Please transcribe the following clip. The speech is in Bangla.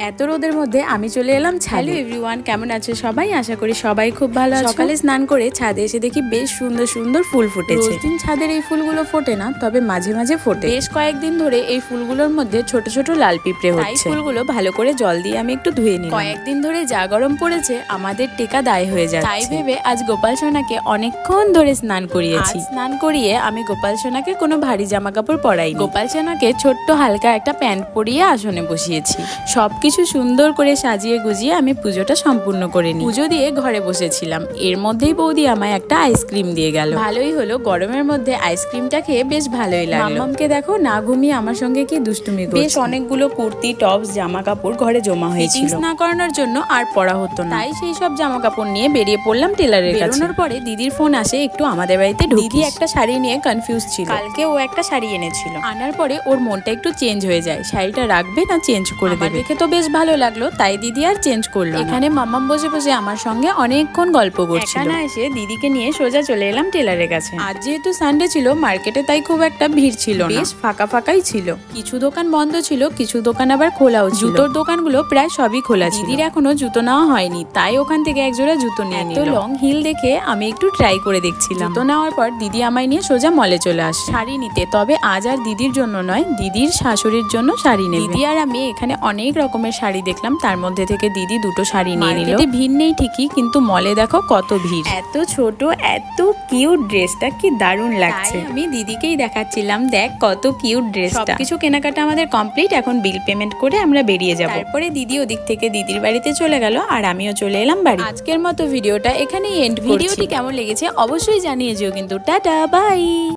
এত রোদের মধ্যে আমি চলে এলাম ছাদে। এভরিওয়ান, কেমন আছে সবাই? আশা করি সবাই খুব ভালো আছে। সকালে স্নান করে ছাদে এসে দেখি বেশ সুন্দর সুন্দর ফুল ফুটেছে। রোজদিন ছাদের এই ফুলগুলো ফোটে না, তবে মাঝে মাঝে ফোটে। বেশ কয়েকদিন ধরে এই ফুলগুলোর মধ্যে ছোট ছোট লাল পিঁপড়ে হচ্ছে। ফুলগুলো ভালো করে জল দিয়ে আমি একটু ধুয়ে নিই। কয়েকদিন ধরে যা গরম পড়েছে আমাদের টেকা দায় হয়ে যায়, তাই ভেবে আজ গোপাল সোনাকে অনেকক্ষণ ধরে স্নান করিয়েছি। স্নান করিয়ে আমি গোপাল সোনাকে কোনো ভারী জামা কাপড় পরাই। গোপাল সোনাকে ছোট্ট হালকা একটা প্যান্ট পরিয়ে আসনে বসিয়েছি। সবকিছু সুন্দর করে সাজিয়ে গুজিয়ে আমি পুজোটা সম্পূর্ণ করে নিই। পুজো দিয়ে ঘরে বসেছিলাম, এর মধ্যেই বৌদি আমায় একটা আইসক্রিম দিয়ে গেল। ভালোই হলো, গরমের মধ্যে আইসক্রিমটা খেয়ে বেশ ভালোই লাগলো। মাম্মামকে দেখো না ঘুমিয়ে আমার সঙ্গে কি দুষ্টুমি করছে। বেশ অনেকগুলো কুর্তি, টপস, জামা কাপড় ঘরে জমা হয়েছিল। না করানোর জন্য আর পরা হতো না, তাই সেই সব জামা কাপড় নিয়ে বেরিয়ে পড়লাম টেলারের কাছে। বেরোনোর পরে দিদির ফোন আসে একটু আমাদের বাড়িতে ঢুকি। দিদি একটা শাড়ি নিয়ে কনফিউজ ছিল। কালকে ও একটা শাড়ি এনেছিল, আনার পরে ওর মনটা একটু চেঞ্জ হয়ে যায়, শাড়িটা রাখবে না চেঞ্জ করে দেবে। দেখে তো বেশ ভালো লাগলো, তাই দিদি আর চেঞ্জ করলো। এখানে মাম্মাম বসে বসে আমার সঙ্গে অনেকক্ষণ গল্প করছিল। এখানে এসে দিদিকে নিয়ে সোজা চলে এলাম টেলারের কাছে। আজ যেহেতু সানডে ছিল মার্কেটে, তাই খুব একটা ভিড় ছিল না, বেশ ফাঁকা ফাঁকাই ছিল। কিছু দোকান বন্ধ ছিল, কিছু দোকান আবার খোলাও ছিল। জুতোর দোকানগুলো প্রায় সবই খোলা ছিল। দিদির এখনো জুতো নেওয়া হয়নি, তাই ওখান থেকে একজোড়া জুতো নিয়ে নিল। লং হিল দেখে আমি একটু ট্রাই করে দেখছিলাম। জুতো নেওয়ার পর দিদি আমায় নিয়ে সোজা মলে চলে আসে শাড়ি নিতে। তবে আজ আর দিদির জন্য নয়, দিদির শাশুড়ির জন্য শাড়ি নেবে। দিদি আর আমি এখানে অনেক রকমের শাড়ি দেখলাম, তার মধ্যে থেকে দিদি দুটো শাড়ি নিয়ে নিল। ভিড় নেই ঠিকই, কিন্তু মলে দেখো কত ভিড়। এত ছোট এত কিউট ড্রেসটা কি দারুণ লাগছে। আমি দিদিকেই দেখাচ্ছিলাম, দেখ কত কিউট ড্রেসটা। সবকিছু কেনাকাটা আমাদের কমপ্লিট, এখন বিল পেমেন্ট করে আমরা বেরিয়ে যাব। তারপরে দিদি ওদিক থেকে দিদির বাড়িতে চলে গেল, আর আমিও চলে এলাম বাড়ি। আজকের মতো ভিডিওটা এখানেই এন্ড। ভিডিওটি কেমন লেগেছে অবশ্যই জানিয়ে যেও কিন্তু। টাটা, বাই।